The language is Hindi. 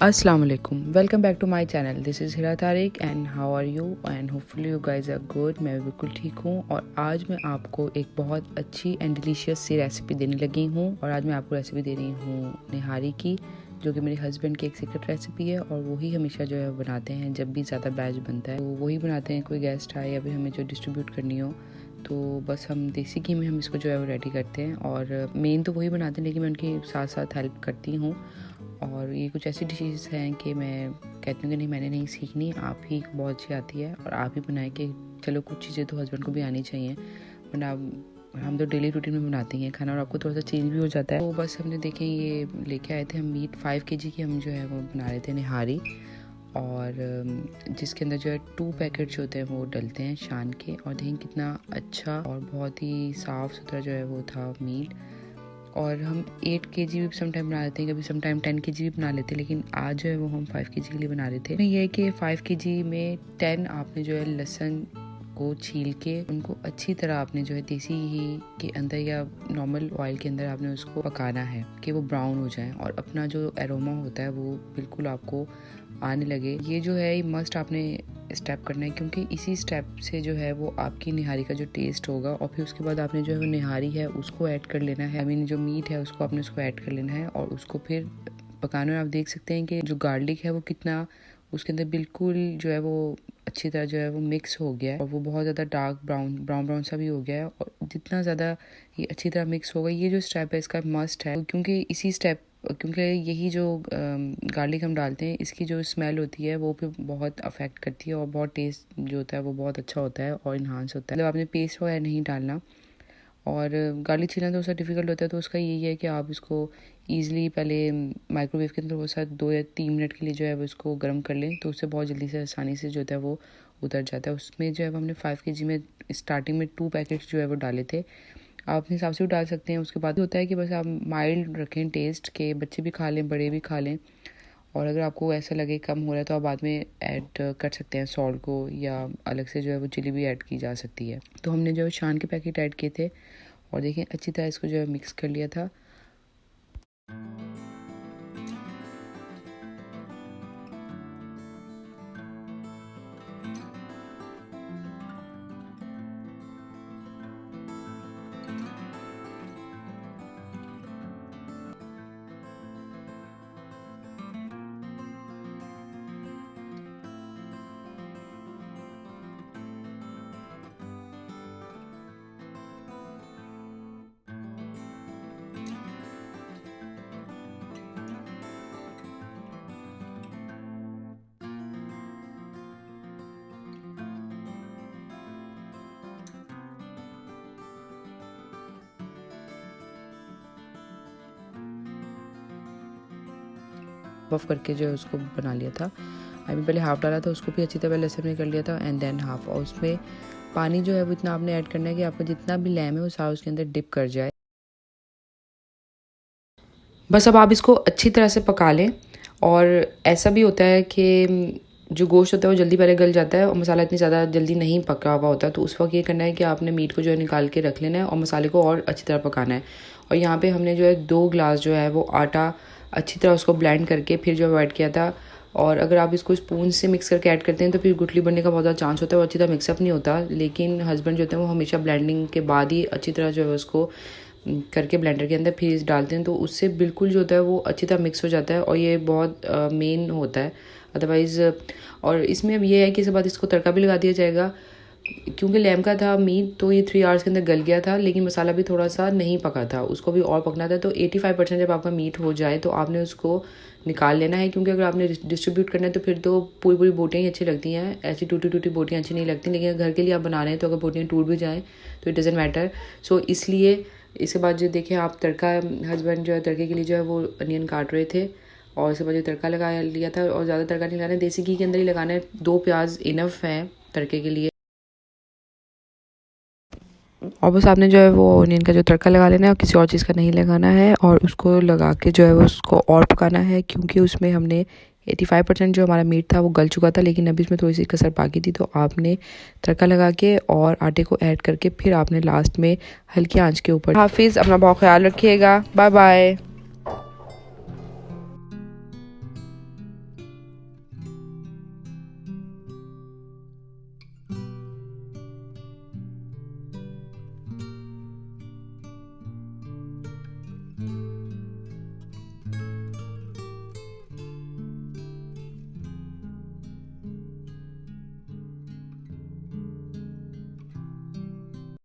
Assalamu alaikum, welcome back to my channel. This is Hira Tariq and how are you and hopefully you guys are good. मैं बिल्कुल ठीक हूँ और आज मैं आपको एक बहुत अच्छी एंड डिलीशियस सी रेसिपी देने लगी हूँ। और आज मैं आपको रेसिपी दे रही हूँ निहारी की, जो कि मेरे हस्बैंड की एक सीक्रेट रेसिपी है और वही हमेशा जो है बनाते हैं जब भी ज़्यादा बैच बनता है, तो वही बनाते हैं कोई गेस्ट आए या फिर हमें जो डिस्ट्रीब्यूट करनी हो तो बस हम देसी घी में हम इसको जो है वो रेडी करते हैं। और मेन तो वही बनाते हैं लेकिन मैं उनकी साथ साथ हेल्प करती हूँ। और ये कुछ ऐसी डिशेज़ हैं कि मैं कहती हूँ कि नहीं मैंने नहीं सीखनी, आप ही को बहुत अच्छी आती है और आप ही बनाए कि चलो कुछ चीज़ें तो हस्बैंड को भी आनी चाहिए, वरना हम तो डेली रूटीन में बनाते हैं खाना और आपको थोड़ा सा चेंज भी हो जाता है। तो बस हमने देखें ये लेके आए थे हम मीट 5 kg की, हम जो है वो बना रहे थे निहारी, और जिसके अंदर जो है 2 पैकेट जो होते हैं वो डलते हैं शान के। और देखें कितना अच्छा और बहुत ही साफ़ सुथरा जो है वो था मीट। और हम 8 kg भी समटाइम बना लेते हैं, कभी समटाइम 10 kg भी बना लेते हैं, लेकिन आज जो है वो हम 5 kg के लिए बना रहे थे। ये है कि 5 kg में 10 आपने जो है लहसुन को छील के उनको अच्छी तरह आपने जो है देसी घी के अंदर या नॉर्मल ऑयल के अंदर आपने उसको पकाना है कि वो ब्राउन हो जाए और अपना जो एरोमा होता है वो बिल्कुल आपको आने लगे। ये जो है मस्ट आपने स्टेप करना है, क्योंकि इसी स्टेप से जो है वो आपकी निहारी का जो टेस्ट होगा। और फिर उसके बाद आपने जो है वो निहारी है उसको ऐड कर लेना है, आई मीन जो मीट है उसको आपने उसको ऐड कर लेना है और उसको फिर पकाना है। आप देख सकते हैं कि जो गार्लिक है वो कितना उसके अंदर बिल्कुल जो है वो अच्छी तरह जो है वो मिक्स हो गया है और वो बहुत ज़्यादा डार्क ब्राउन सा भी हो गया है। और जितना ज़्यादा ये अच्छी तरह मिक्स होगा, ये जो स्टेप है इसका मस्ट है, क्योंकि इसी स्टेप क्योंकि यही जो गार्लिक हम डालते हैं इसकी जो स्मेल होती है वो भी बहुत अफेक्ट करती है और बहुत टेस्ट जो होता है वो बहुत अच्छा होता है और इन्हांस होता है। मतलब आपने पेस्ट वगैरह नहीं डालना। और गार्लिक छीलना तो उसका डिफ़िकल्ट होता है, तो उसका यही है कि आप इसको ईज़िली पहले माइक्रोवेव के अंदर वो साथ 2 या 3 मिनट के लिए जो है वो इसको गर्म कर लें, तो उससे बहुत जल्दी से आसानी से जो होता है वो उतर जाता है। उसमें जो है हमने 5 kg में स्टार्टिंग में 2 पैकेट्स जो है वो डाले थे, आप अपने हिसाब से भी डाल सकते हैं। उसके बाद होता है कि बस आप माइल्ड रखें टेस्ट के, बच्चे भी खा लें बड़े भी खा लें। और अगर आपको ऐसा लगे कम हो रहा है तो आप बाद में ऐड कर सकते हैं सॉल्ट को, या अलग से जो है वो चिली भी ऐड की जा सकती है। तो हमने जो है शान के पैकेट ऐड किए थे और देखें अच्छी तरह इसको जो है मिक्स कर लिया था। ऑफ करके जो है उसको बना लिया था। अभी पहले हाफ डाला था, उसको भी अच्छी तरह लहसुन में कर लिया था एंड देन हाफ। और उसमें पानी जो है वो इतना आपने ऐड करना है कि आपका जितना भी लैम है वो सारा उसके अंदर डिप कर जाए। बस अब आप इसको अच्छी तरह से पका लें। और ऐसा भी होता है कि जो गोश्त होता है वो जल्दी पहले गल जाता है और मसाला इतनी ज़्यादा जल्दी नहीं पका हुआ होता, तो उस वक्त ये करना है कि आपने मीट को जो है निकाल के रख लेना है और मसाले को और अच्छी तरह पकाना है। और यहाँ पे हमने जो है 2 गिलास जो है वो आटा अच्छी तरह उसको ब्लेंड करके फिर जो है ऐड किया था। और अगर आप इसको स्पून से मिक्स करके ऐड करते हैं तो फिर गुठली बनने का बहुत ज़्यादा चांस होता है और अच्छी तरह मिक्सअप नहीं होता। लेकिन हस्बैंड जो होते हैं वो हमेशा ब्लेंडिंग के बाद ही अच्छी तरह जो है उसको करके ब्लेंडर के अंदर फिर डालते हैं, तो उससे बिल्कुल जो होता है वो अच्छी तरह मिक्स हो जाता है और ये बहुत मेन होता है अदरवाइज़। और इसमें अब ये है कि इसके बाद इसको तड़का भी लगा दिया जाएगा, क्योंकि लैम का था मीट तो ये 3 आवर्स के अंदर गल गया था, लेकिन मसाला भी थोड़ा सा नहीं पका था, उसको भी और पकना था। तो 85% जब आपका मीट हो जाए तो आपने उसको निकाल लेना है, क्योंकि अगर आपने डिस्ट्रीब्यूट करना है तो फिर तो पूरी पूरी बोटियाँ ही अच्छी लगती हैं, ऐसी टूटी टूटी बोटियाँ अच्छी नहीं लगती। लेकिन घर के लिए आप बना रहे हैं तो अगर बोटियाँ टूट भी जाएँ तो इट डज़न्ट मैटर। सो इसलिए इसके बाद जो देखें आप तड़का, हस्बैंड जो है तड़के के लिए जो है वो अनियन काट रहे थे और उसके बाद जो तड़का लगा लिया था। और ज़्यादा तड़का नहीं लगाना है, देसी घी के अंदर ही लगाना है। 2 प्याज इनफ है तड़के के लिए। और बस आपने जो है वो ऑनियन का जो तड़का लगा लेना है और किसी और चीज़ का नहीं लगाना है। और उसको लगा के जो है वो उसको और पकाना है, क्योंकि उसमें हमने 85% जो हमारा मीट था वो गल चुका था, लेकिन अभी इसमें थोड़ी सी कसर बाकी थी। तो आपने तड़का लगा के और आटे को ऐड करके फिर आपने लास्ट में हल्की आंच के ऊपर। हाफिज़, अपना बहुत ख्याल रखिएगा, बाय बाय।